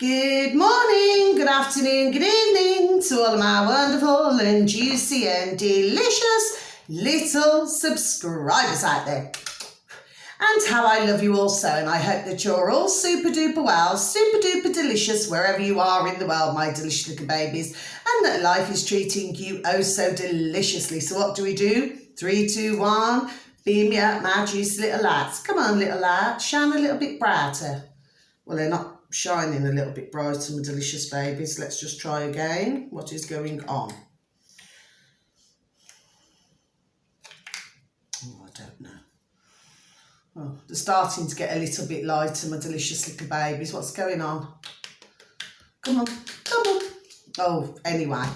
Good morning, good afternoon, good evening to all of my wonderful and juicy and delicious little subscribers out there. And how I love you also, and I hope that you're all super duper well, super duper delicious wherever you are in the world, my delicious little babies, and that life is treating you oh so deliciously. So what do? 3, 2, 1, beam me up, my juicy little lads. Come on, little lads, shine a little bit brighter. Well, they're not shining a little bit brighter, my delicious babies. Let's just try again. What is going on? Oh, I don't know. Oh, they're starting to get a little bit lighter, my delicious little babies. What's going on? Come on, come on. Oh, anyway,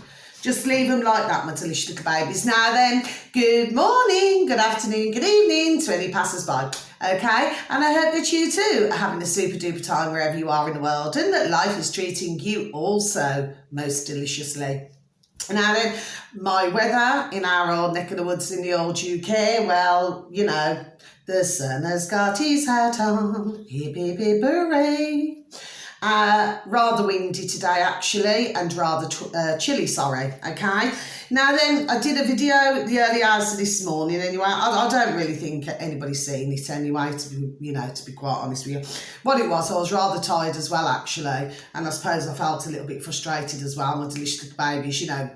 just leave them like that, my delicious little babies. Now then, good morning, good afternoon, good evening to any passers-by. Okay, and I hope that you too are having a super duper time wherever you are in the world, and that life is treating you also most deliciously. Now then, my weather in our old neck of the woods in the old UK, well, you know, the sun has got his hat on, hip hip hip hooray. Rather windy today actually, and rather chilly, sorry, okay. Now then, I did a video the early hours of this morning anyway. I don't really think anybody's seen it anyway, to be quite honest with you. What it was, I was rather tired as well actually, and I suppose I felt a little bit frustrated as well, my delicious little babies, you know.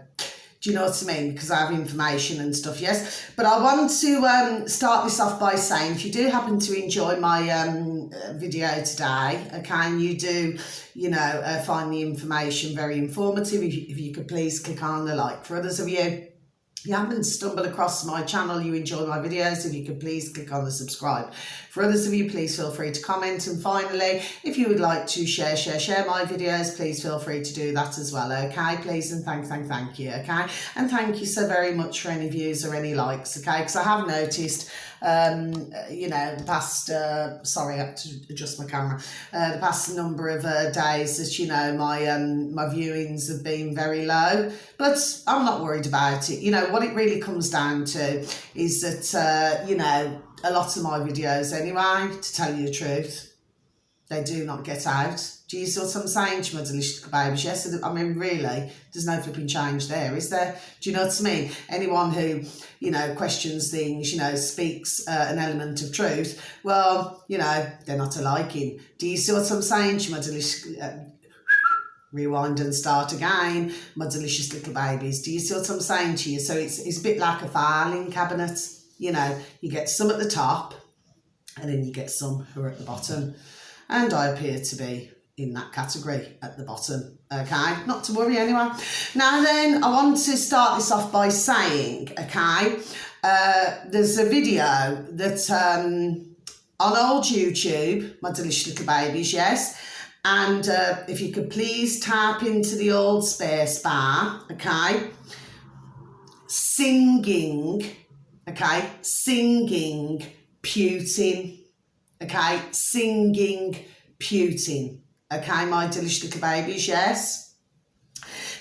Do you know what I mean? Because I have information and stuff, yes. But I want to start this off by saying, if you do happen to enjoy my video today, okay, and you do, find the information very informative, if you could please click on the like. For others of you, if you haven't stumbled across my channel, you enjoy my videos, if you could please click on the subscribe. For others of you, please feel free to comment. And finally, if you would like to share my videos, please feel free to do that as well, okay? Please and thank you, okay? And thank you so very much for any views or any likes, okay? Because I have noticed, the past, sorry, I have to adjust my camera, the past number of days that, my viewings have been very low, but I'm not worried about it. What it really comes down to is that, a lot of my videos anyway, to tell you the truth, they do not get out. Do you see what I'm saying to my delicious babies? Yes, I mean, really, there's no flipping change there, is there? Do you know what I mean? Anyone who, questions things, speaks an element of truth, well, they're not a liking. Do you see what I'm saying to my delicious... rewind and start again, my delicious little babies. Do you see what I'm saying to you? So it's a bit like a filing cabinet. You get some at the top and then you get some who are at the bottom. And I appear to be in that category at the bottom, okay? Not to worry anyway. Now then, I want to start this off by saying, okay, there's a video that on old YouTube, my delicious little babies, yes, and if you could please tap into the old space bar, okay, singing Putin, okay, singing Putin, okay, my delicious little babies, yes.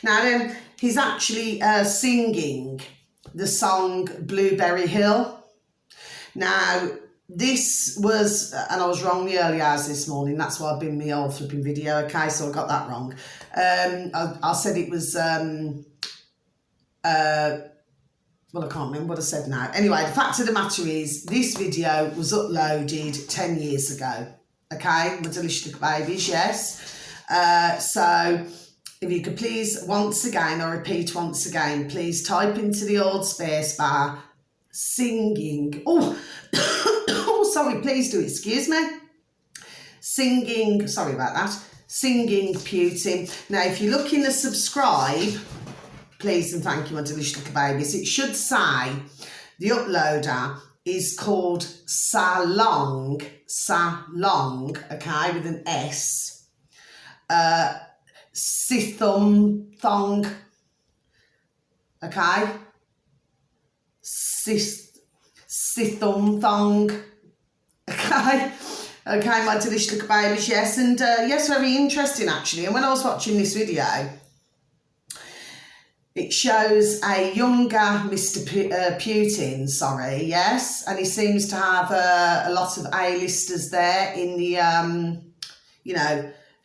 Now then, he's actually singing the song Blueberry Hill. Now, this was, and I was wrong the early hours this morning, that's why I've been my old flipping video, okay, so I got that wrong. I said it was, well, I can't remember what I said now. Anyway, the fact of the matter is, this video was uploaded 10 years ago, okay, my delicious little babies, yes. So, if you could please, once again, I repeat once again, please type into the old space bar, singing, sorry, please do excuse me. Singing, sorry about that. Singing Putin. Now, if you look in the subscribe, please and thank you, my delicious little babies, it should say the uploader is called Salong, okay, with an S. Sithum, okay. Sithum, okay. Okay, my delicious little babies, yes, and yes, very interesting actually. And when I was watching this video, it shows a younger Mr. Putin, sorry, yes, and he seems to have a lot of A-listers there in the,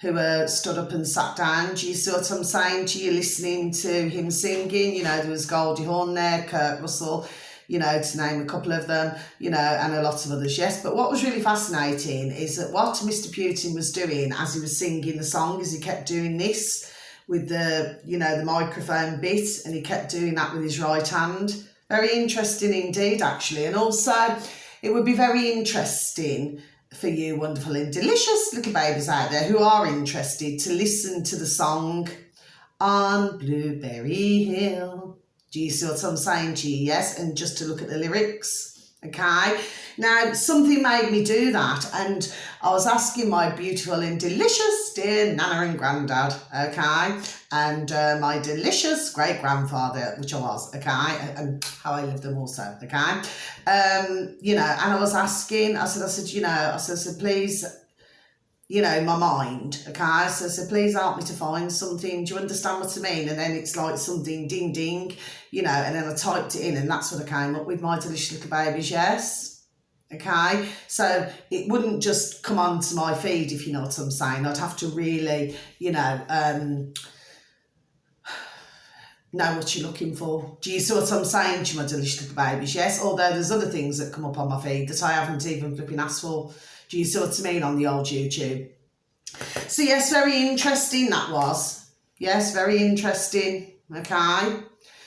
who stood up and sat down. Do you see what I'm saying to you, listening to him singing? You know, there was Goldie Hawn there, Kurt Russell, you know, to name a couple of them, you know, and a lot of others, yes. But what was really fascinating is that what Mr. Putin was doing as he was singing the song is he kept doing this with the, you know, the microphone bit, and he kept doing that with his right hand. Very interesting indeed, actually. And also, it would be very interesting for you wonderful and delicious little babies out there who are interested to listen to the song On Blueberry Hill. Do you see what I'm saying to you? Yes, and just to look at the lyrics, okay? Now, something made me do that, and I was asking my beautiful and delicious dear Nana and Grandad, okay, and my delicious great-grandfather, which I was, okay, and how I lived them also, okay, you know, and I was asking, I said, you know, I said, please, you know, in my mind, okay, so please help me to find something, do you understand what I mean? And then it's like something ding ding, you know, and then I typed it in, and that's what I came up with, my delicious little babies, yes. Okay, so it wouldn't just come onto my feed, if you know what I'm saying. I'd have to really, you know what you're looking for. Do you see what I'm saying to my delicious little babies? Yes, although there's other things that come up on my feed that I haven't even flipping asked for. Do you see what I mean on the old YouTube? So yes, very interesting that was. Yes, very interesting. Okay,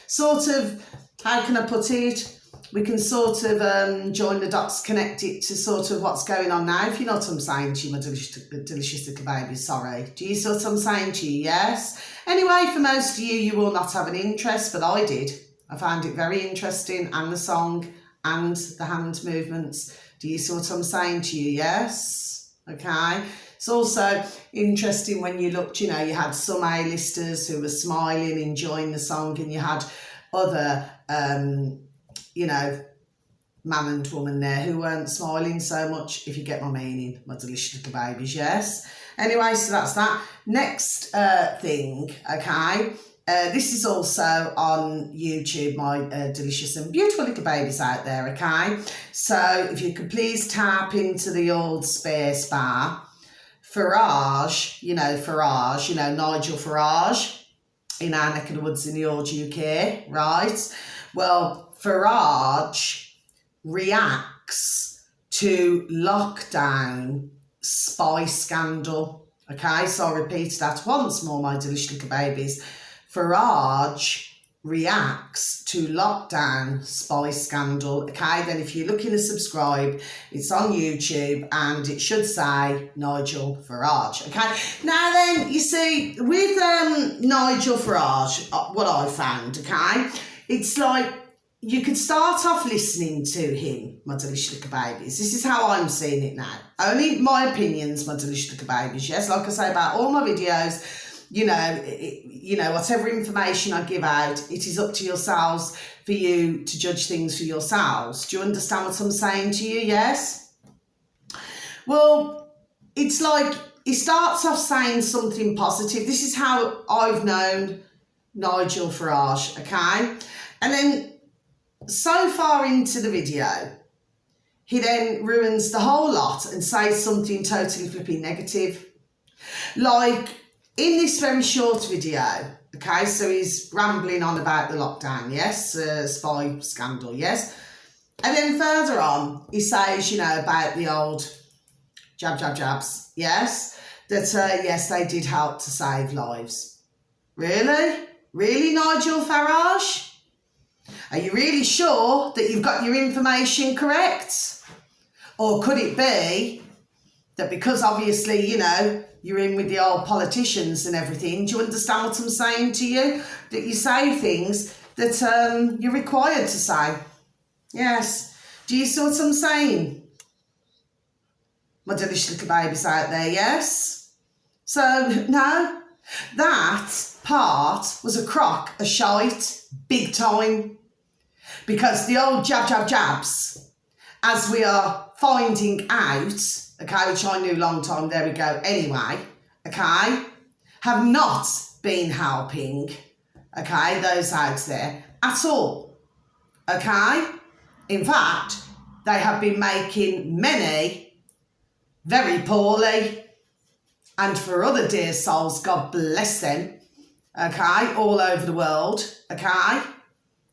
sort of, how can I put it? We can sort of join the dots, connect it to sort of what's going on now, if you know what I'm saying to you, my delicious little baby, sorry. Do you see what I'm saying to you? Yes. Anyway, for most of you, you will not have an interest, but I did. I found it very interesting, and the song and the hand movements. Do you see what I'm saying to you? Yes. Okay. It's also interesting when you looked, you know, you had some A-listers who were smiling, enjoying the song, and you had other you know, man and woman there who weren't smiling so much, if you get my meaning, my delicious little babies, yes. Anyway, so that's that. Next thing, okay, this is also on YouTube, my delicious and beautiful little babies out there, okay. So if you could please tap into the old space bar, Farage, you know, Nigel Farage, in our neck of the woods in the old UK, right? Well, Farage reacts to lockdown spy scandal. Okay, so I'll repeat that once more, my delicious little babies. Farage reacts to lockdown spy scandal. Okay, then if you're looking to subscribe, it's on YouTube and it should say Nigel Farage. Okay, now then, you see, with Nigel Farage, what I found, okay, it's like, you could start off listening to him, my delicious little babies. This is how I'm seeing it now. Only my opinions, my delicious little babies. Yes, like I say about all my videos, you know, whatever information I give out, it is up to yourselves for you to judge things for yourselves. Do you understand what I'm saying to you? Yes? Well, it's like he starts off saying something positive. This is how I've known Nigel Farage, okay? And then, so far into the video, he then ruins the whole lot and says something totally flipping negative. Like, in this very short video, okay, so he's rambling on about the lockdown, yes, spy scandal, yes. And then further on, he says, you know, about the old jabs, yes, that, yes, they did help to save lives. Really? Really, Nigel Farage? Are you really sure that you've got your information correct? Or could it be that because obviously, you know, you're in with the old politicians and everything, do you understand what I'm saying to you? That you say things that you're required to say. Yes. Do you see what I'm saying? My delicious little babies out there, yes? So, no, that part was a crock of shite, big time. Because the old jabs, as we are finding out, okay, which I knew a long time, there we go, anyway, okay, have not been helping, okay, those out there at all, okay. In fact, they have been making many very poorly, and for other dear souls, God bless them, okay, all over the world, okay,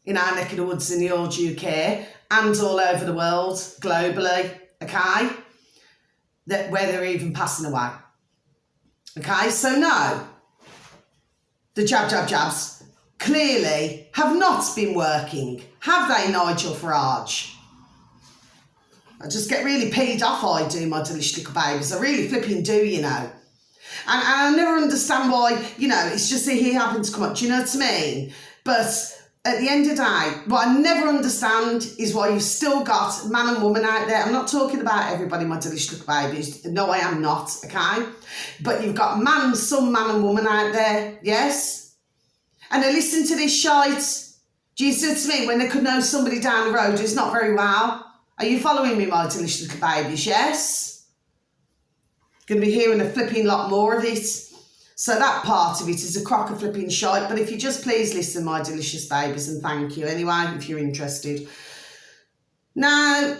in our neck of the woods in the old UK, and all over the world, globally, okay, where they're even passing away. Okay, so no, the jabs clearly have not been working, have they, Nigel Farage? I just get really peed off, I do, my delicious little babies. I really flipping do, you know. And I never understand why, you know, it's just that he happened to come up, do you know what I mean? But at the end of the day, what I never understand is why you've still got man and woman out there. I'm not talking about everybody, my delicious little babies. No, I am not, okay? But you've got some man and woman out there, yes? And they listen to this shite. Do you see what I mean? When they could know somebody down the road who's not very well. Are you following me, my delicious little babies, yes? Going to be hearing a flipping lot more of it. So that part of it is a crock of flipping shite. But if you just please listen, my delicious babies, and thank you anyway, if you're interested. Now,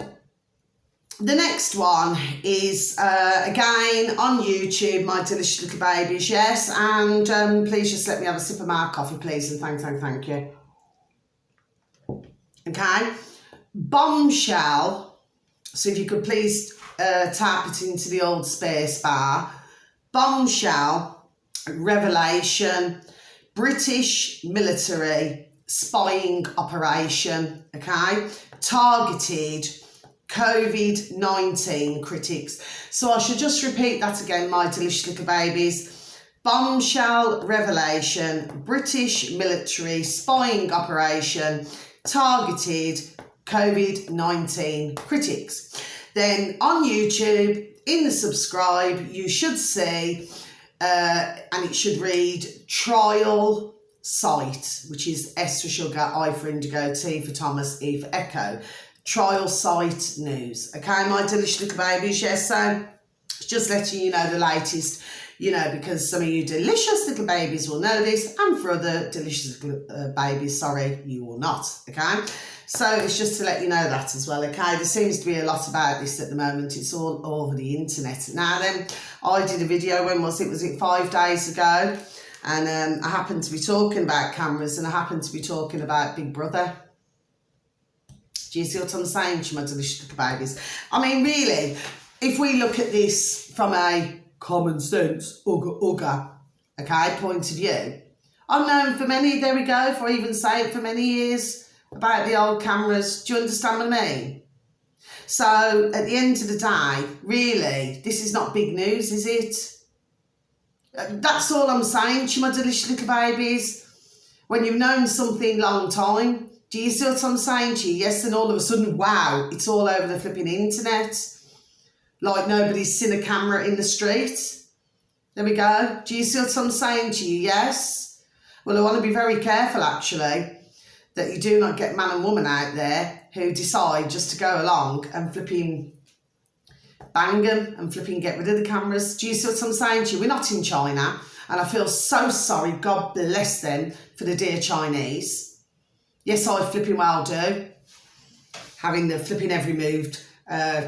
the next one is, again, on YouTube, my delicious little babies, yes. And please just let me have a sip of my coffee, please, and thank you. Okay. Bombshell. So if you could please type it into the old space bar. Bombshell, revelation, British military spying operation, okay, targeted COVID-19 critics. So I should just repeat that again, my delicious little babies. Bombshell, revelation, British military spying operation, targeted COVID-19 critics. Then on YouTube, in the subscribe, you should see, and it should read trial site, which is S for sugar, I for indigo, T for Thomas, E for echo. Trial site news. Okay, my delicious little babies, yes, so just letting you know the latest, you know, because some of you delicious little babies will know this, and for other delicious little babies, sorry, you will not, okay? So it's just to let you know that as well, okay? There seems to be a lot about this at the moment. It's all over the internet. Now then, I did a video, when was it? Was it 5 days ago? And I happened to be talking about cameras, and I happened to be talking about Big Brother. Do you see what I'm saying to my delicious little babies? I mean, really, if we look at this from a common sense, okay, point of view, I've known for many, there we go, if I even say it, for many years about the old cameras. Do you understand what I mean? So at the end of the day, really, this is not big news, is it? That's all I'm saying to my delicious little babies. When you've known something long time, do you see what I'm saying to you? Yes, and all of a sudden, wow, it's all over the flipping internet. Like nobody's seen a camera in the street. There we go. Do you see what I'm saying to you? Yes. Well, I want to be very careful, actually, that you do not get man and woman out there who decide just to go along and flipping bang them and flipping get rid of the cameras. Do you see what I'm saying to you? We're not in China, and I feel so sorry, God bless them, for the dear Chinese. Yes, I flipping well do. Having the flipping every move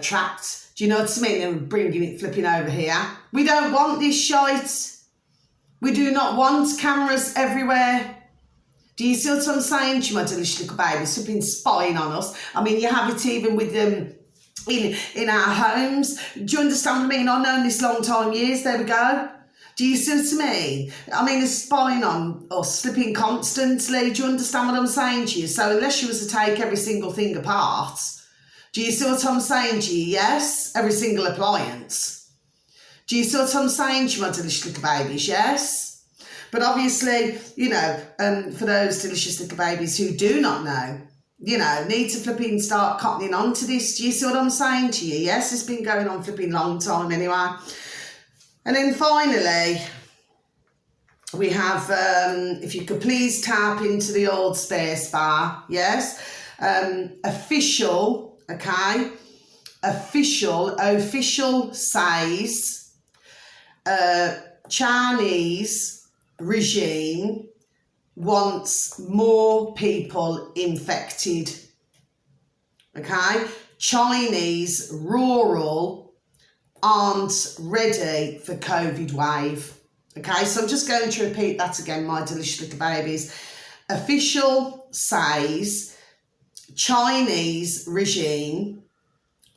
tracked. Do you know what I mean? And bringing it flipping over here. We don't want this shite. We do not want cameras everywhere. Do you see what I'm saying to you, my delicious little babies? Flipping spying on us. I mean, you have it even with them in our homes. Do you understand what I mean? I've known this long time, years. There we go. Do you see what I mean? I mean, they're spying on us, flipping constantly. Do you understand what I'm saying to you? So unless you was to take every single thing apart, do you see what I'm saying to you? Yes? Every single appliance. Do you see what I'm saying to you, my delicious little babies? Yes? But obviously, you know, for those delicious little babies who do not know, you know, need to flipping start cottoning on to this. Do you see what I'm saying to you? Yes, it's been going on flipping long time anyway. And then finally, we have, if you could please tap into the old space bar, yes, official, okay, official says Chinese regime wants more people infected, okay, Chinese rural aren't ready for COVID wave. Okay, so I'm just going to repeat that again, my delicious little babies. Official says Chinese regime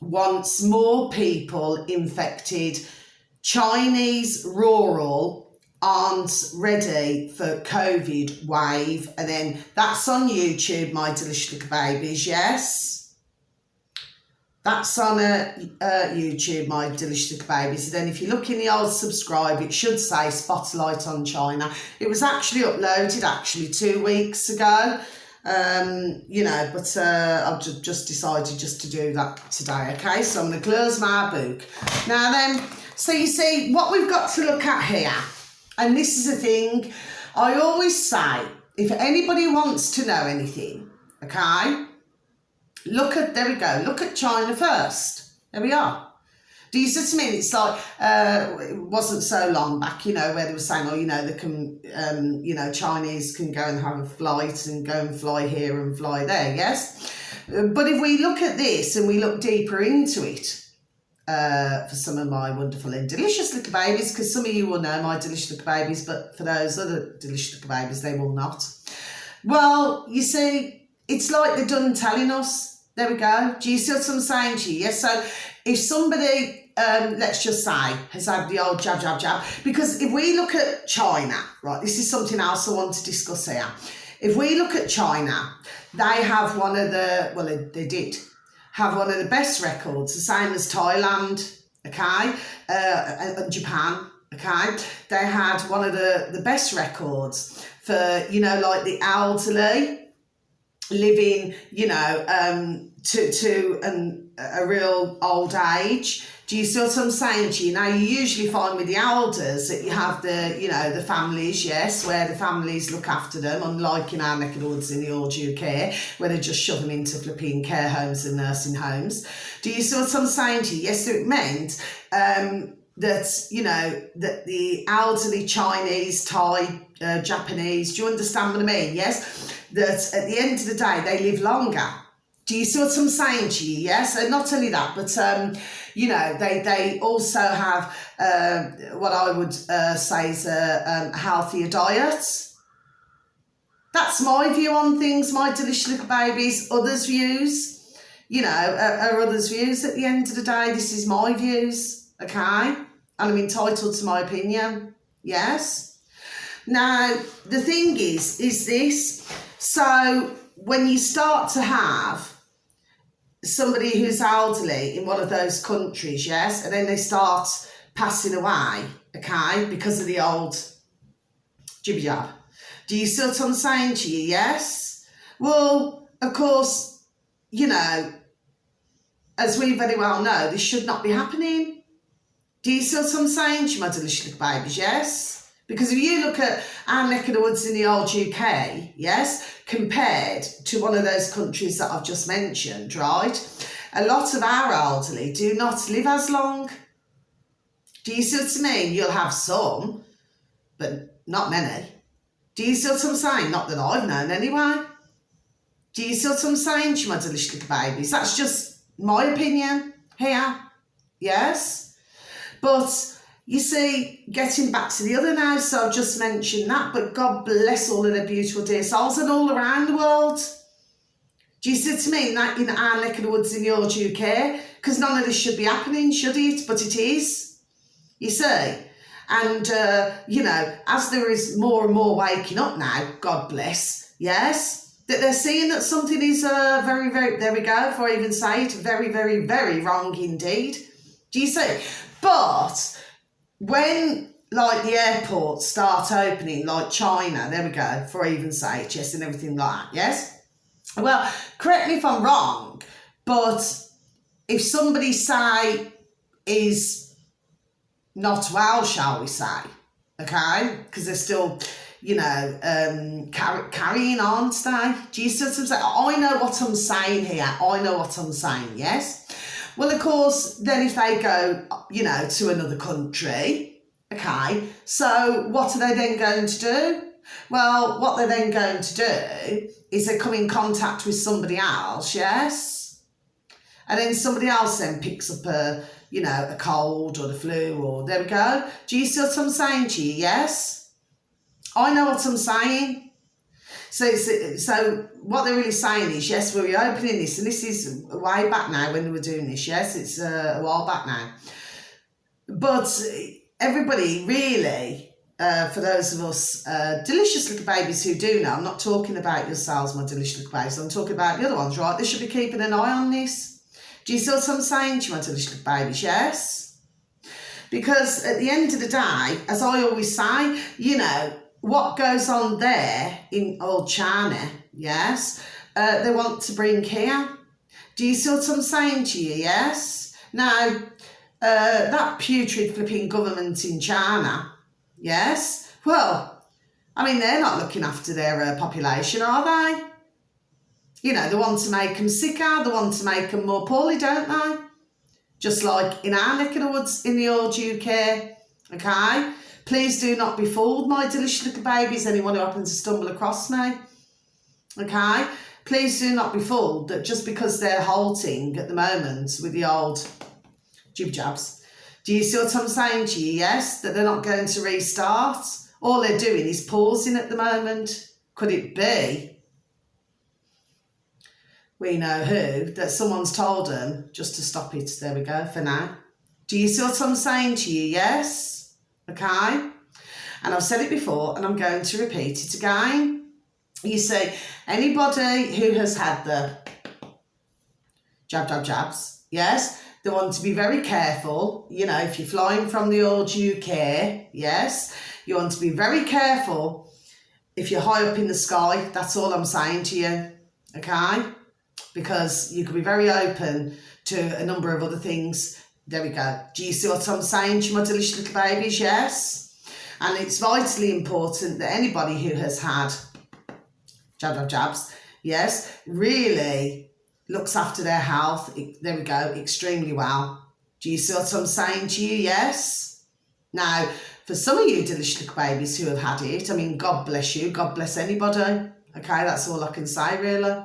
wants more people infected. Chinese rural aren't ready for COVID wave. And then that's on YouTube, my delicious little babies, yes? That's on YouTube, my delicious little babies. And then if you look in the old subscribe, it should say Spotlight on China. It was actually uploaded 2 weeks ago. You know, but I've just decided just to do that today, okay? So I'm going to close my book. Now then, so you see, what we've got to look at here, and this is the thing, I always say, if anybody wants to know anything, okay, there we go, look at China first. There we are. Do you see what I mean? It's like, it wasn't so long back, you know, where they were saying, oh, you know, they can, you know, Chinese can go and have a flight and go and fly here and fly there, yes? But if we look at this and we look deeper into it, for some of my wonderful and delicious little babies, because some of you will know my delicious little babies, but for those other delicious little babies, they will not. Well, you see, it's like they're done telling us. There we go. Do you see what I'm saying to you? Yes, so if somebody, let's just say, has had the old jab, jab, jab, because if we look at China, right, this is something else I want to discuss here. If we look at China, they have one of the, well, they did have one of the best records, the same as Thailand, okay, and Japan, okay. They had one of the best records for, you know, like the elderly living, you know, to a real old age. Do you see what I'm saying to you? Now, you usually find with the elders that you have the, you know, the families, yes, where the families look after them, unlike in our neck of the woods in the old UK, where they just shove them into flipping care homes and nursing homes. Do you see what I'm saying to you? Yes, so it meant that, you know, that the elderly Chinese, Thai, Japanese, do you understand what I mean? Yes, that at the end of the day, they live longer. Do you see what I'm saying to you? Yes, and not only that, but you know, they also have what I would say is a healthier diet. That's my view on things, my delicious little babies. Others' views, you know, are others' views. At the end of the day, this is my views, okay, and I'm entitled to my opinion. Yes. Now the thing is this. So when you start to have somebody who's elderly in one of those countries, yes, and then they start passing away, okay, because of the old jibby jab. Do you see what I'm saying to you? Yes. Well, of course, you know, as we very well know, this should not be happening. Do you see what I'm saying to you, my delicious little babies? Yes. Because if you look at our neck of the woods in the old UK, yes, compared to one of those countries that I've just mentioned, right, a lot of our elderly do not live as long. Do you see what I mean? You'll have some, but not many. Do you see what I'm saying? Not that I've known anyway. Do you see what I'm saying to you, my delicious little babies? That's just my opinion here, yes. But you see, getting back to the other now, so I've just mentioned that, but God bless all of their beautiful dear souls and all around the world. Do you see what I mean? Like in our neck of the woods in the old UK, because none of this should be happening, should it? But it is, you see. And, you know, as there is more and more waking up now, God bless, yes, that they're seeing that something is very, very, there we go, before I even say it, very, very, very wrong indeed. Do you see? But when, like, the airports start opening, like China, there we go, before I even say it, yes, and everything like that, yes? Well, correct me if I'm wrong, but if somebody, say, is not well, shall we say, okay, because they're still, you know, carrying on, aren't they? Do you see what I'm saying? I know what I'm saying here. I know what I'm saying, yes? Well, of course, then if they go, you know, to another country, okay, so what are they then going to do? Well, what they're then going to do is they come in contact with somebody else, yes? And then somebody else then picks up you know, a cold or the flu or there we go. Do you see what I'm saying to you? Yes? I know what I'm saying. So what they're really saying is, yes, we're reopening this, and this is way back now when they were doing this, yes, it's a while back now. But everybody really, for those of us delicious little babies who do know, I'm not talking about yourselves, my delicious little babies, I'm talking about the other ones, right? They should be keeping an eye on this. Do you see what I'm saying to you, my delicious little babies? Yes? Because at the end of the day, as I always say, you know, what goes on there in old China, yes, they want to bring here. Do you see what I'm saying to you? Yes? Now, that putrid flipping government in China, yes, well, I mean, they're not looking after their population, are they? You know, they want to make them sicker, they want to make them more poorly, don't they? Just like in our neck of the woods in the old UK, okay? Please do not be fooled, my delicious little babies, anyone who happens to stumble across me, okay? Please do not be fooled that just because they're halting at the moment with the old jib-jabs, do you see what I'm saying to you, yes? That they're not going to restart? All they're doing is pausing at the moment. Could it be, we know who, that someone's told them just to stop it? There we go, for now. Do you see what I'm saying to you, yes? Okay, and I've said it before and I'm going to repeat it again. You see, anybody who has had the jabs, yes, they want to be very careful. You know, if you're flying from the old UK, yes, you want to be very careful if you're high up in the sky. That's all I'm saying to you, okay? Because you could be very open to a number of other things. There we go. Do you see what I'm saying to my delicious little babies? Yes. And it's vitally important that anybody who has had jabs, yes, really looks after their health. There we go. Extremely well. Do you see what I'm saying to you? Yes. Now, for some of you delicious little babies who have had it, I mean, God bless you. God bless anybody. Okay, that's all I can say, really.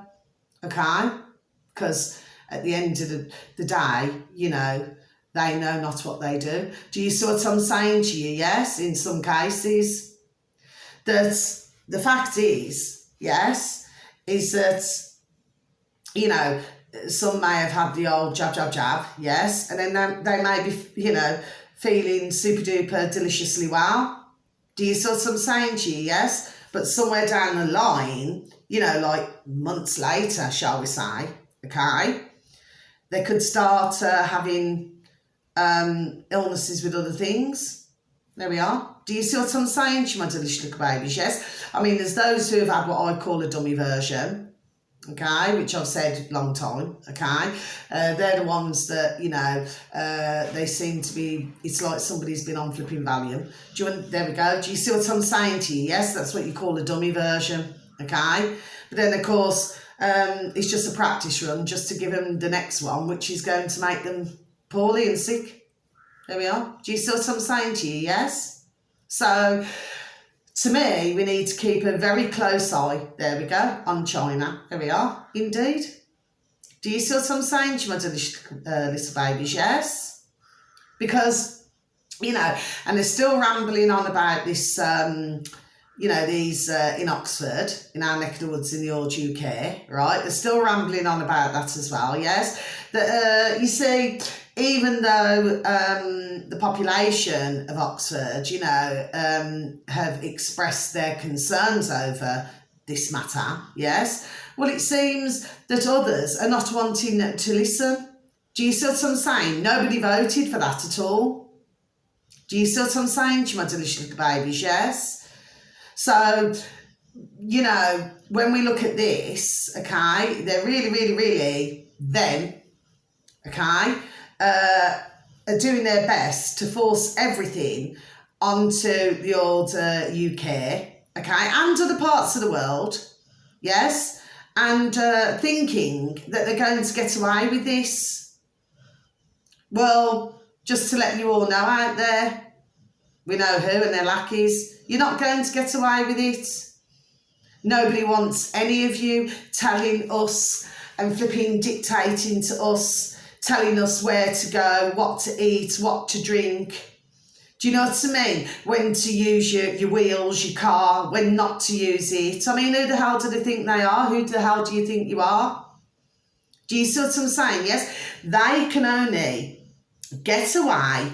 Okay? Because at the end of the day, you know, they know not what they do. Do you see what I'm saying to you? Yes, in some cases. That the fact is, yes, is that, you know, some may have had the old jab, yes, and then they may be, you know, feeling super duper deliciously well. Do you see what I'm saying to you? Yes, but somewhere down the line, you know, like months later, shall we say, okay, they could start having illnesses with other things. There we are. Do you see what I'm saying to you, my delicious little babies? Yes. I mean, there's those who have had what I call a dummy version, okay, which I've said a long time, okay. They're the ones that, you know, they seem to be, it's like somebody's been on flipping Valium. There we go. Do you see what I'm saying to you? Yes, that's what you call a dummy version, okay. But then, of course, it's just a practice run just to give them the next one, which is going to make them poorly and sick. There we are. Do you see what I'm saying to you? Yes. So, to me, we need to keep a very close eye, there we go, on China. There we are, indeed. Do you see what I'm saying to my delicious little babies? Yes. Because, you know, and they're still rambling on about this, you know, these in Oxford, in our neck of the woods in the old UK, right? They're still rambling on about that as well, yes? That, you see, even though the population of Oxford, you know, have expressed their concerns over this matter, yes, well, it seems that others are not wanting to listen. Do you see what I'm saying? Nobody voted for that at all. Do you see what I'm saying to my delicious little babies? Yes. So, you know, when we look at this, okay, they're really then, okay, are doing their best to force everything onto the old UK, okay, and other parts of the world, yes, and thinking that they're going to get away with this. Well, just to let you all know out there, we know who and their lackeys, you're not going to get away with it. Nobody wants any of you telling us and flipping dictating to us telling us where to go, what to eat, what to drink. Do you know what I mean? When to use your wheels, your car, when not to use it. I mean, who the hell do they think they are? Who the hell do you think you are? Do you see what I'm saying? Yes, they can only get away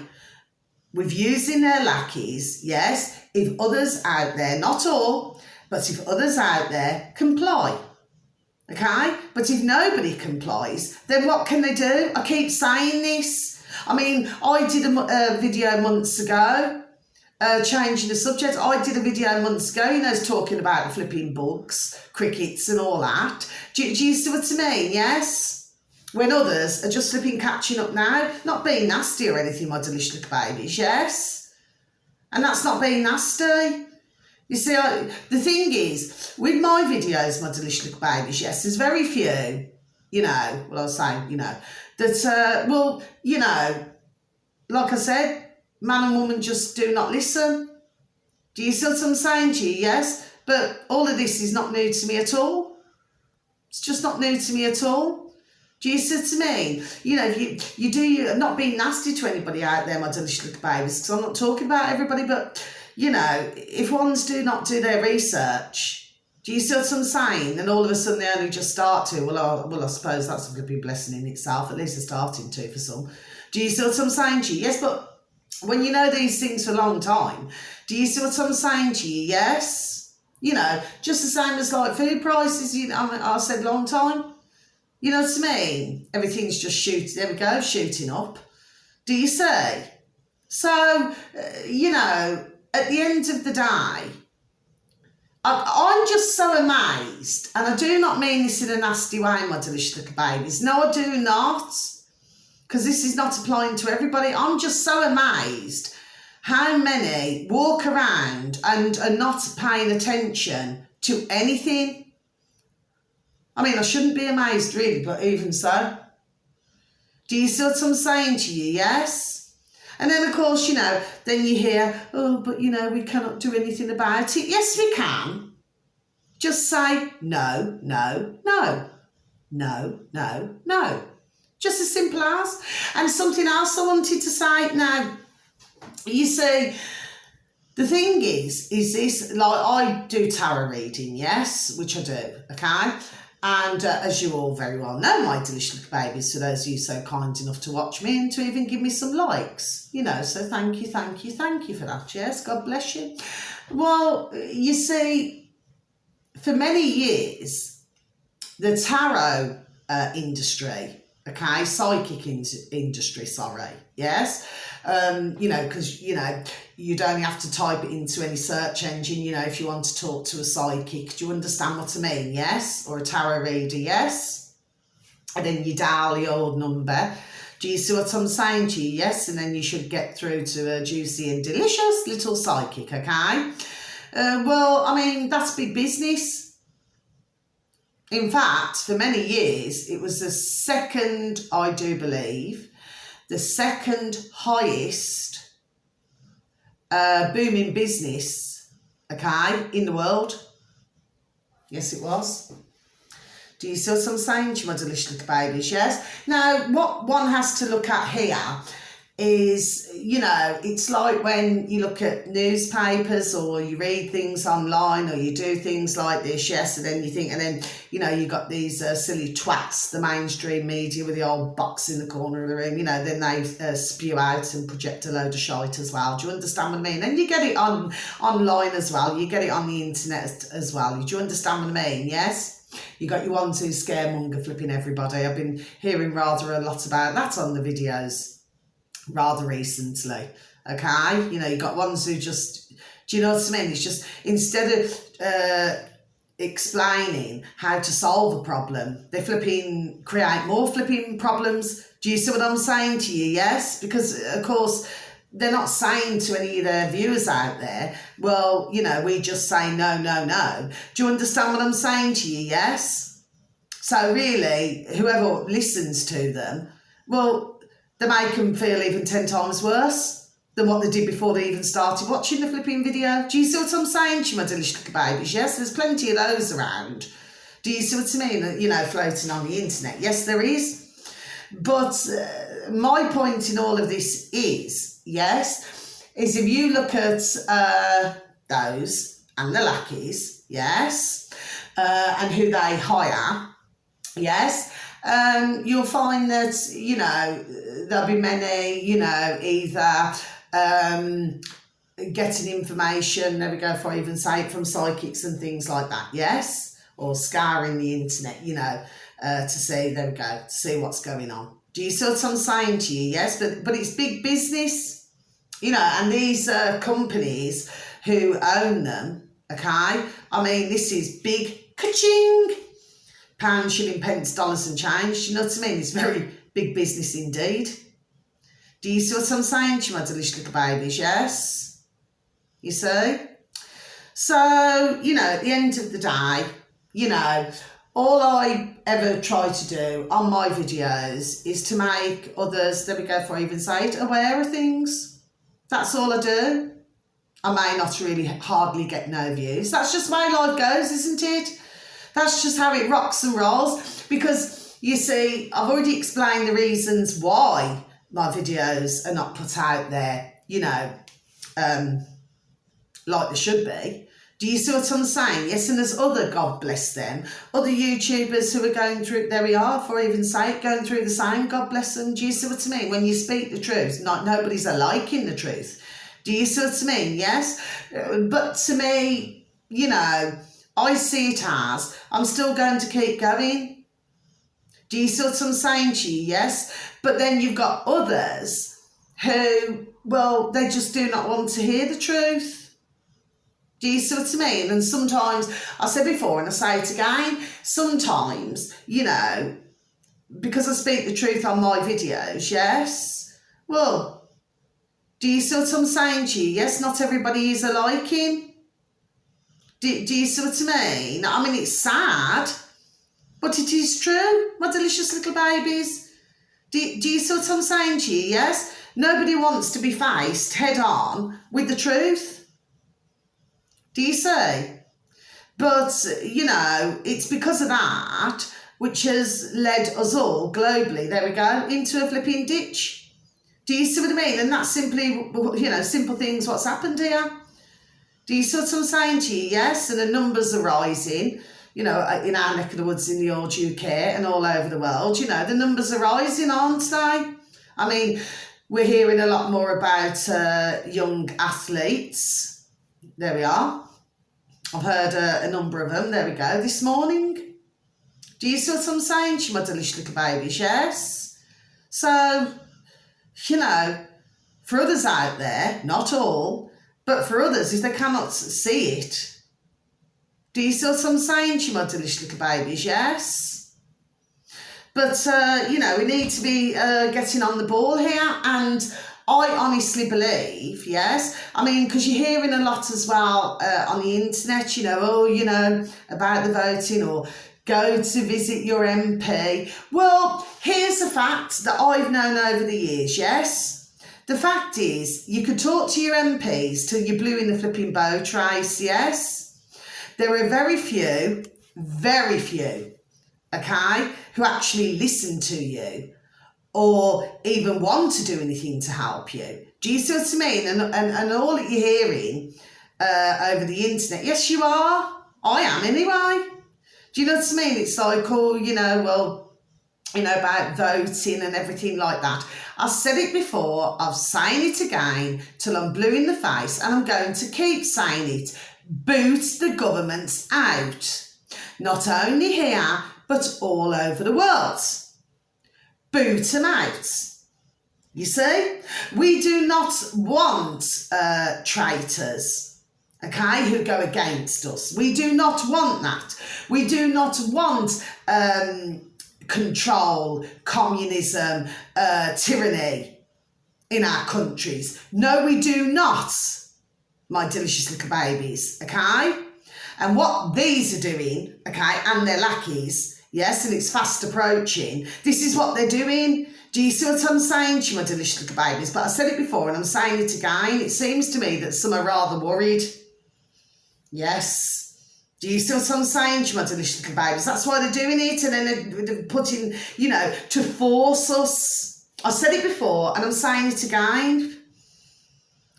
with using their lackeys, yes, if others out there, not all, but if others out there comply. Okay? But if nobody complies, then what can they do? I keep saying this. I mean, I did a video months ago, changing the subject. I did a video months ago, you know, talking about the flipping bugs, crickets and all that. Do you see what I mean? Yes? When others are just flipping catching up now, not being nasty or anything, my delicious little babies, yes? And that's not being nasty. You see, the thing is, with my videos, my delicious little babies, yes, there's very few, you know, well, I was saying, you know, that, well, you know, like I said, man and woman just do not listen. Do you see what I'm saying to you? Yes? But all of this is not new to me at all. It's just not new to me at all. Do you see what I mean? You know, I'm not being nasty to anybody out there, my delicious little babies, because I'm not talking about everybody, but, you know, if ones do not do their research, do you see what I'm saying? And all of a sudden they only just start to, well, I suppose that's a flipping blessing in itself, at least they're starting to for some. Do you see what I'm saying to you? Yes, but when you know these things for a long time, do you see what I'm saying to you? Yes? You know, just the same as like food prices, you know, I said long time. You know what I mean? Everything's just shooting up. Do you see? So, you know, at the end of the day, I'm just so amazed, and I do not mean this in a nasty way, my delicious little babies. No, I do not, because this is not applying to everybody. I'm just so amazed how many walk around and are not paying attention to anything. I mean, I shouldn't be amazed really, but even so. Do you see what I'm saying to you? Yes? And then, of course, you know, then you hear, oh, but, you know, we cannot do anything about it. Yes, we can. Just say no, no, no. No, no, no. Just as simple as. And something else I wanted to say. Now, you see, the thing is this, like, I do tarot reading, yes, which I do, okay? And as you all very well know, my delicious little babies, for those of you so kind enough to watch me and to even give me some likes, you know, so thank you for that, yes, God bless you. Well, you see, for many years, the tarot industry, okay, psychic industry, sorry, yes, you know, because, you know, you'd only have to type it into any search engine, you know, if you want to talk to a psychic. Do you understand what I mean? Yes? Or a tarot reader, yes? And then you dial the old number. Do you see what I'm saying to you? Yes? And then you should get through to a juicy and delicious little psychic, okay? Well, I mean, that's big business. In fact, for many years, it was the second, I do believe, the second highest booming business, okay, in the world. Yes, it was. Do you see what I'm saying to you, my delicious little babies? Yes. Now, what one has to look at here is, you know, it's like when you look at newspapers or you read things online or you do things like this, yes, and then you think, and then, you know, you got these silly twats, the mainstream media with the old box in the corner of the room, you know, then they spew out and project a load of shite as well. Do you understand what I mean? And you get it online as well. You get it on the internet as well. Do you understand what I mean? Yes? You got your ones who scaremonger flipping everybody. I've been hearing rather a lot about that on the videos rather recently, okay? You know, you got ones who just, do you know what I mean? It's just, instead of explaining how to solve a problem, they flipping create more flipping problems. Do you see what I'm saying to you? Yes? Because, of course, they're not saying to any of their viewers out there, well, you know, we just say no, no, no. Do you understand what I'm saying to you? Yes? So really, whoever listens to them, well, they make them feel even 10 times worse than what they did before they even started watching the flipping video. Do you see what I'm saying to you, my delicious little babies? Yes, there's plenty of those around. Do you see what I mean? You know, floating on the internet. Yes, there is. But my point in all of this is, yes, is if you look at those and the lackeys, yes, and who they hire, yes, you'll find that, you know, there'll be many, you know, either getting information, there we go, if I even say it, from psychics and things like that, yes, or scouring the internet, you know, to see, there we go, to see what's going on. Do you see what I'm saying to you? Yes, but it's big business, you know, and these companies who own them, okay, I mean, this is big ka-ching, pound, shilling, pence, dollars and change, you know what I mean? It's very big business indeed. Do you see what I'm saying to you, my delicious little babies? Yes? You see? So, you know, at the end of the day, you know, all I ever try to do on my videos is to make others, there we go, for even say it, aware of things. That's all I do. I may not really hardly get no views. That's just the way life goes, isn't it? That's just how it rocks and rolls. Because, you see, I've already explained the reasons why my videos are not put out there, you know, like they should be. Do you see what I'm saying? Yes, and there's other, God bless them, other YouTubers who are going through, there we are, for even say it, going through the same, God bless them. Do you see what I mean? When you speak the truth, nobody's liking the truth. Do you see what I mean? Yes? But to me, you know, I see it as, I'm still going to keep going. Do you see what I'm saying to you? Yes? But then you've got others who, well, they just do not want to hear the truth. Do you see what I mean? And sometimes, I said before and I say it again, sometimes, you know, because I speak the truth on my videos, yes? Well, do you see what I'm saying to you? Yes, not everybody is a liking. Do you see what I mean? I mean, it's sad, but it is true, my delicious little babies. Do you see what I'm saying to you? Yes? Nobody wants to be faced head on with the truth. Do you see? But, you know, it's because of that which has led us all globally, there we go, into a flipping ditch. Do you see what I mean? And that's simply, you know, simple things what's happened here. Do you see what I'm saying to you? Yes, and the numbers are rising, you know, in our neck of the woods in the old UK and all over the world, you know, the numbers are rising, aren't they? I mean, we're hearing a lot more about young athletes. There we are. I've heard a number of them, there we go, this morning. Do you see what I'm saying to you, my delicious little babies? Yes? So, you know, for others out there, not all, but for others, if they cannot see it, do you see what I'm saying to you, my delicious little babies? Yes? But, you know, we need to be getting on the ball here, and I honestly believe, yes, I mean, because you're hearing a lot as well on the internet, you know, oh, you know, about the voting or go to visit your MP. Well, here's the fact that I've known over the years, yes? The fact is, you could talk to your MPs till you're blue in the flipping boat race, yes? There are very few, okay, who actually listen to you or even want to do anything to help you. Do you see what I mean? And all that you're hearing over the internet, yes, you are. I am anyway. Do you know what I mean? It's like, oh, you know, well, you know, about voting and everything like that. I've said it before, I've saying it again till I'm blue in the face, and I'm going to keep saying it. Boot the governments out. Not only here, but all over the world. Boot them out. You see? We do not want traitors, okay, who go against us. We do not want that. We do not want control, communism, tyranny in our countries. No, we do not, my delicious little babies, okay? And what these are doing, okay, and their lackeys, yes, and it's fast approaching, this is what they're doing. Do you see what I'm saying to you, my delicious little babies? But I said it before and I'm saying it again. It seems to me that some are rather worried. Yes. Do you see what I'm saying to my delicious little babies? That's why they're doing it, and then they're putting, to force us. I said it before, and I'm saying it again.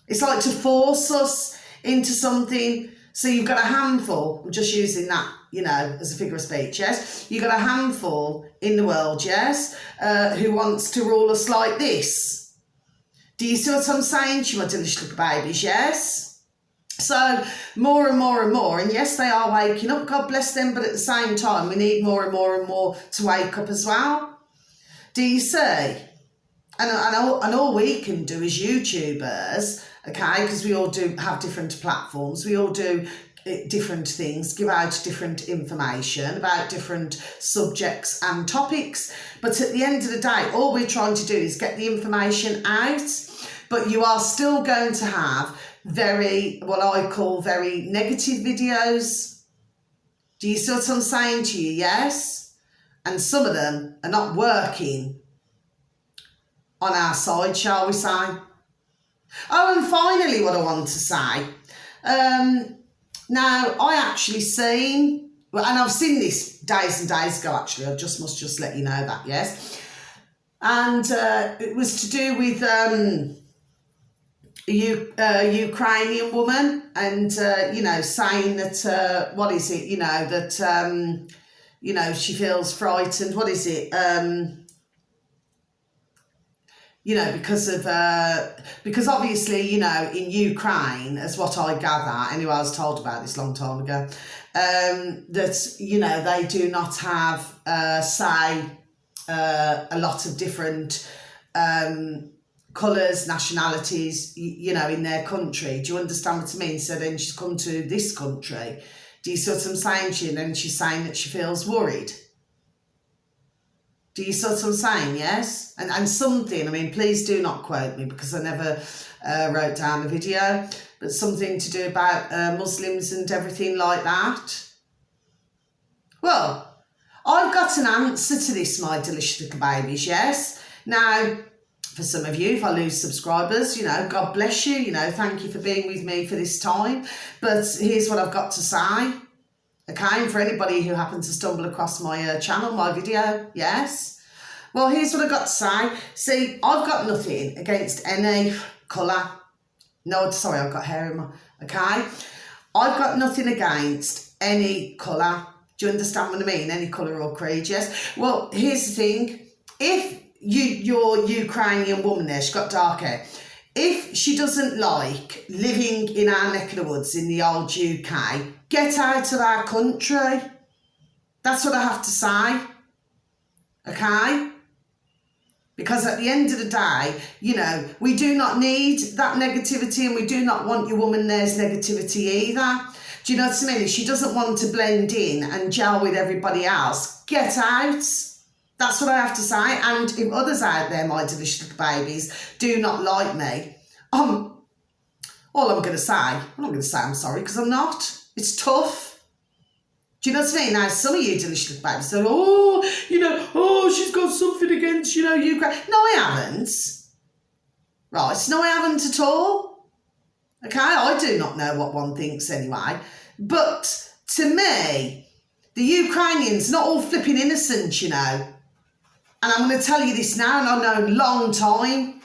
It's like to force us into something. So you've got a handful, I'm just using that, as a figure of speech, yes? You've got a handful in the world, yes, who wants to rule us like this. Do you see what I'm saying to my delicious little babies, yes? So more and more and more, and yes, they are waking up, God bless them, but at the same time, we need more and more and more to wake up as well. Do you see? And all we can do as YouTubers, okay, because we all do have different platforms, we all do different things, give out different information about different subjects and topics, but at the end of the day, all we're trying to do is get the information out, but you are still going to have what I call very negative videos. Do you see what I'm saying to you? Yes? And some of them are not working on our side, shall we say. Oh, and finally what I want to say. Now, I actually seen, and I've seen this days and days ago actually, I must just let you know that, yes. And it was to do with a Ukrainian woman, and saying that what is it, that she feels frightened. What is it? Because obviously, in Ukraine, as what I gather, anyway, I was told about this a long time ago, that they do not have a lot of different colours, nationalities, in their country. Do you understand what I mean? So then she's come to this country. Do you see what I'm saying to you? And then she's saying that she feels worried. Do you see what I'm saying? Yes? And something, please do not quote me because I never wrote down the video, but something to do about Muslims and everything like that. Well, I've got an answer to this, my delicious little babies, yes? Now, for some of you, if I lose subscribers, God bless you, thank you for being with me for this time. But here's what I've got to say, okay? And for anybody who happens to stumble across my channel, my video, yes? Well, here's what I've got to say. See, I've got nothing against any colour. No, sorry, I've got hair in my, okay? I've got nothing against any colour. Do you understand what I mean? Any colour or creed, yes? Well, here's the thing. If your Ukrainian woman there, she's got dark hair. If she doesn't like living in our neck of the woods in the old UK, get out of our country. That's what I have to say. Okay? Because at the end of the day, we do not need that negativity, and we do not want your woman there's negativity either. Do you know what I mean? If she doesn't want to blend in and gel with everybody else, get out. That's what I have to say. And if others out there, my delicious little babies, do not like me, all I'm going to say, I'm not going to say I'm sorry, because I'm not. It's tough. Do you know what I mean? Now, some of you delicious little babies say, she's got something against, Ukraine. No, I haven't. Right, no, I haven't at all. Okay, I do not know what one thinks anyway. But to me, the Ukrainians, not all flipping innocent, And I'm going to tell you this now, and I've known a long time,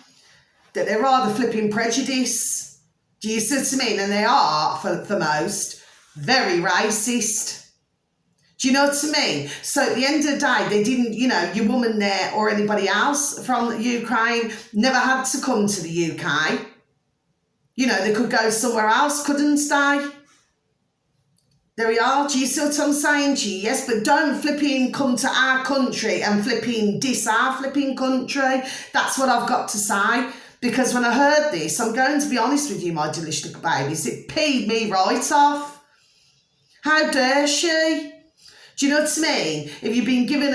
that they're rather flipping prejudice. Do you see what I mean? And they are, for the most, very racist. Do you know what I mean? So at the end of the day, they didn't, your woman there or anybody else from Ukraine never had to come to the UK. They could go somewhere else, couldn't they? There we are. Do you see what I'm saying to you? Yes, but don't flipping come to our country and flipping diss our flipping country. That's what I've got to say. Because when I heard this, I'm going to be honest with you, my delicious little babies, it peed me right off. How dare she? Do you know what I mean? If you've been given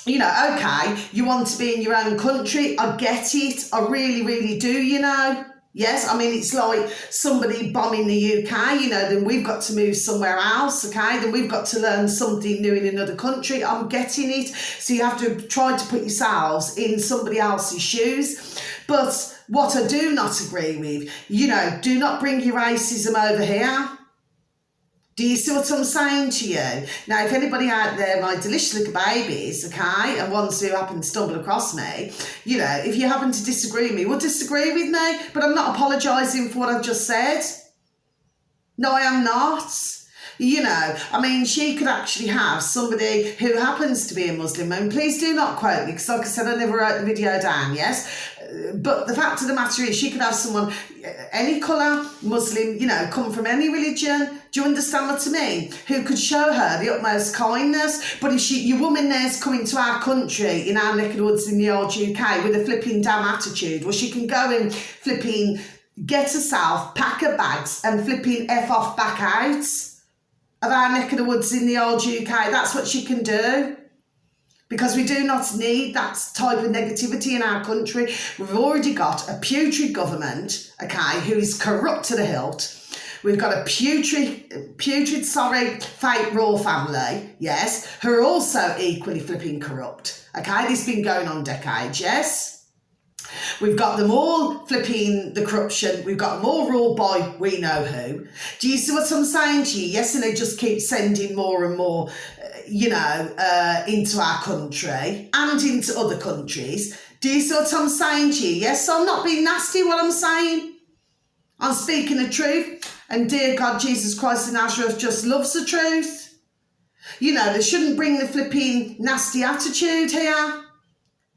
okay, you want to be in your own country, I get it. I really, really do, Yes, it's like somebody bombing the UK, then we've got to move somewhere else, okay? Then we've got to learn something new in another country. I'm getting it. So you have to try to put yourselves in somebody else's shoes. But what I do not agree with, do not bring your racism over here. Do Do you see what I'm saying to you? Now, if anybody out there, my delicious little babies, okay, and ones who happen to stumble across me, you know, if you happen to disagree with me, well, disagree with me, but I'm not apologising for what I've just said. No, I am not. You know, I mean, she could actually have somebody who happens to be a Muslim, and please do not quote me, because like I said, I never wrote the video down, yes? But the fact of the matter is, she could have someone, any colour, Muslim, you know, come from any religion, do you understand what I mean? Who could show her the utmost kindness. But if your woman there's coming to our country, in our neck of the woods in the old UK, with a flipping damn attitude, well, she can go and flipping get herself, pack her bags, and flipping F off back out of our neck of the woods in the old UK. That's what she can do. Because we do not need that type of negativity in our country. We've already got a putrid government, okay, who is corrupt to the hilt. We've got a putrid, fake royal family, yes, who are also equally flipping corrupt, okay? This has been going on decades, yes? We've got them all flipping the corruption. We've got them all ruled by we know who. Do you see what I'm saying to you? Yes, and they just keep sending more and more, you know, into our country and into other countries. Do you see what I'm saying to you? Yes, so I'm not being nasty what I'm saying. I'm speaking the truth. And dear God, Jesus Christ of Nazareth just loves the truth. You know, they shouldn't bring the flipping nasty attitude here.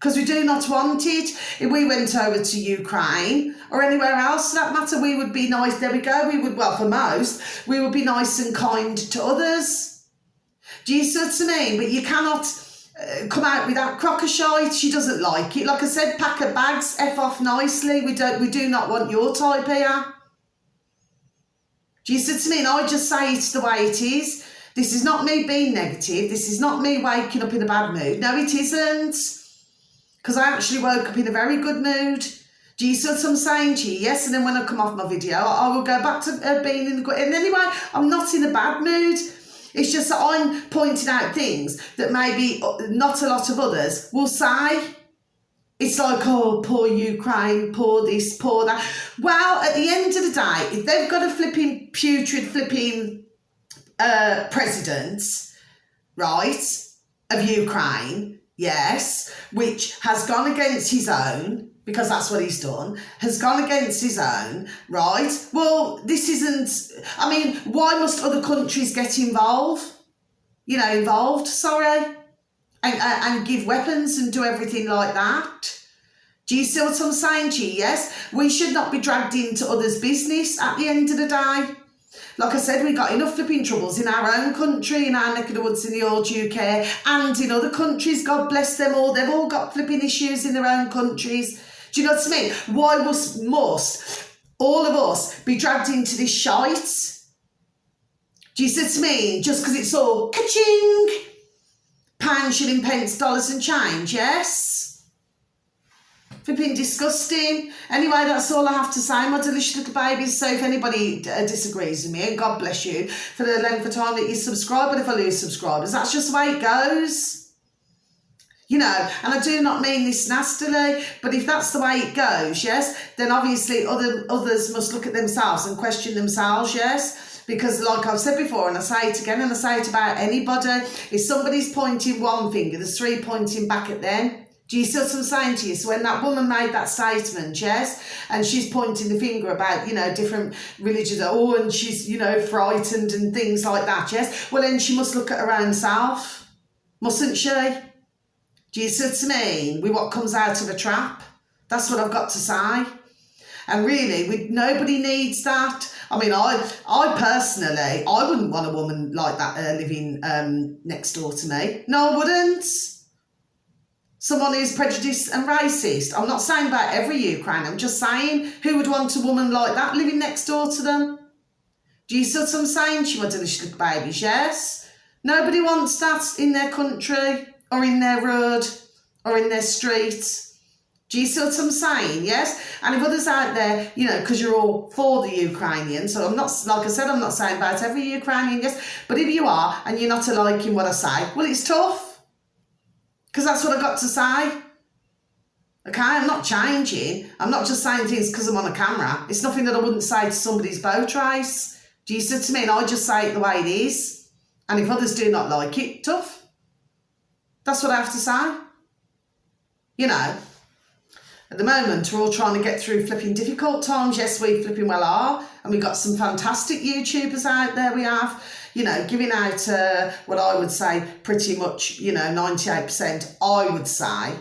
Because we do not want it. If we went over to Ukraine or anywhere else for that matter, we would be nice. There we go. We would, well, for most, we would be nice and kind to others. Do you see what I mean? But you cannot come out with that crocker shite. She doesn't like it. Like I said, pack her bags, F off nicely. We do not want your type here. Do you see what I mean? I just say it's the way it is. This is not me being negative. This is not me waking up in a bad mood. No, it isn't. Because I actually woke up in a very good mood. Do you see what I'm saying to you? Yes, and then when I come off my video, I will go back to being in the good. And anyway, I'm not in a bad mood. It's just that I'm pointing out things that maybe not a lot of others will say. It's like, oh, poor Ukraine, poor this, poor that. Well, at the end of the day, if they've got a flipping putrid president, right, of Ukraine, yes, which has gone against his own, because that's what he's done, has gone against his own, right? Well, this isn't, I mean, why must other countries get involved? And give weapons and do everything like that? Do you see what I'm saying to you? Yes, we should not be dragged into others' business at the end of the day. Like I said, we got enough flipping troubles in our own country, in our neck of the woods in the old UK, and in other countries. God bless them all. They've all got flipping issues in their own countries. Do you know what I mean? Why must all of us be dragged into this shite? Do you see what I mean? Just because it's all ka-ching, pound, shilling, pence, dollars and change, yes? Flipping disgusting. Anyway, that's all I have to say, my delicious little babies. So if anybody disagrees with me, and God bless you for the length of time that you subscribe, but if I lose subscribers, that's just the way it goes. You know, and I do not mean this nastily, but if that's the way it goes, yes, then obviously others must look at themselves and question themselves, yes? Because like I've said before, and I say it again, and I say it about anybody, if somebody's pointing one finger, there's three pointing back at them. Do you see what I'm saying to you? So when that woman made that statement, yes, and she's pointing the finger about, you know, different religions, oh, and she's, you know, frightened and things like that, yes, well, then she must look at her own self, mustn't she? Do you see what I mean? With what comes out of a trap. That's what I've got to say. And really, nobody needs that. I mean, I personally, I wouldn't want a woman like that living next door to me. No, I wouldn't. Someone who's prejudiced and racist. I'm not saying about every Ukraine. I'm just saying, who would want a woman like that living next door to them? Do you see what I'm saying to you, my delicious little babies? Yes? Nobody wants that in their country or in their road or in their street. Do you see what I'm saying? Yes? And if others out there, you know, because you're all for the Ukrainians, so I'm not, like I said, I'm not saying about every Ukrainian, yes, but if you are and you're not liking what I say, well, it's tough. Because that's what I've got to say. Okay, I'm not changing. I'm not just saying things because I'm on a camera. It's nothing that I wouldn't say to somebody's boat race. Do you see what I mean? I just say it the way it is. And if others do not like it, tough. That's what I have to say. You know, at the moment, we're all trying to get through flipping difficult times. Yes, we flipping well are. And we've got some fantastic YouTubers out there we have, you know, giving out what I would say pretty much, you know, 98%, I would say,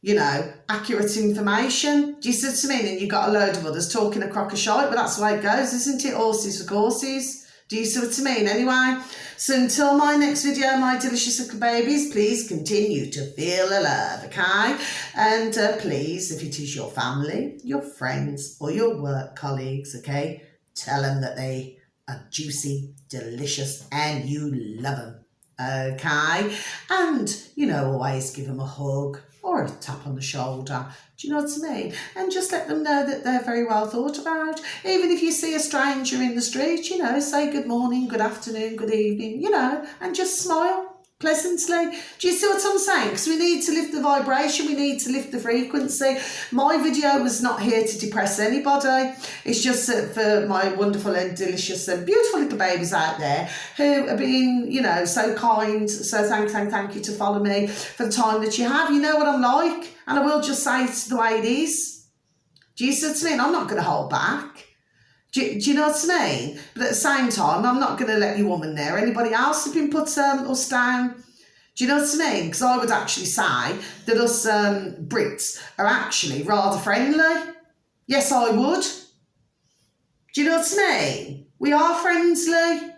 you know, accurate information. Do you see what I mean? And you've got a load of others talking a crock of shite, but that's the way it goes, isn't it? Horses for courses. Do you see what I mean? Anyway, so until my next video, my delicious little babies, please continue to feel the love, okay? And please, if it is your family, your friends, or your work colleagues, okay, tell them that they are juicy, delicious, and you love them, okay? And, you know, always give them a hug or a tap on the shoulder. Do you know what I mean? And just let them know that they're very well thought about. Even if you see a stranger in the street, you know, say good morning, good afternoon, good evening, you know, and just smile pleasantly. Do you see what I'm saying? Because we need to lift the vibration, we need to lift the frequency. My video was not here to depress anybody. It's just for my wonderful and delicious and beautiful little babies out there who are being, you know, so kind. So thank you to follow me for the time that you have. You know what I'm like, and I will just say it's the way it is. Do you see what I mean? I'm not going to hold back. Do you know what I mean? But at the same time, I'm not going to let you woman there. Anybody else have been put us down? Do you know what I mean? Because I would actually say that us Brits are actually rather friendly. Yes, I would. Do you know what I mean? We are friendly.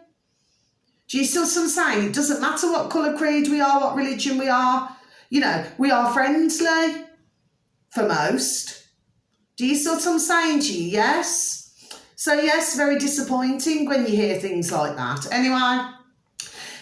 Do you see what I'm saying? It doesn't matter what colour, creed we are, what religion we are. You know, we are friendly for most. Do you see what I'm saying to you? Yes? So yes, very disappointing when you hear things like that. Anyway,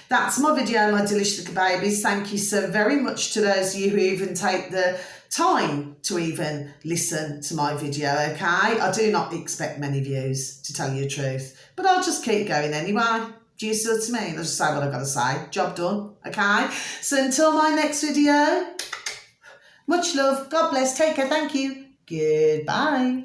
that's my video, my delicious little babies. Thank you so very much to those of you who even take the time to even listen to my video, okay? I do not expect many views, to tell you the truth, but I'll just keep going anyway. Do you see what I mean? I'll just say what I've got to say. Job done, okay? So until my next video, much love, God bless, take care, thank you, goodbye.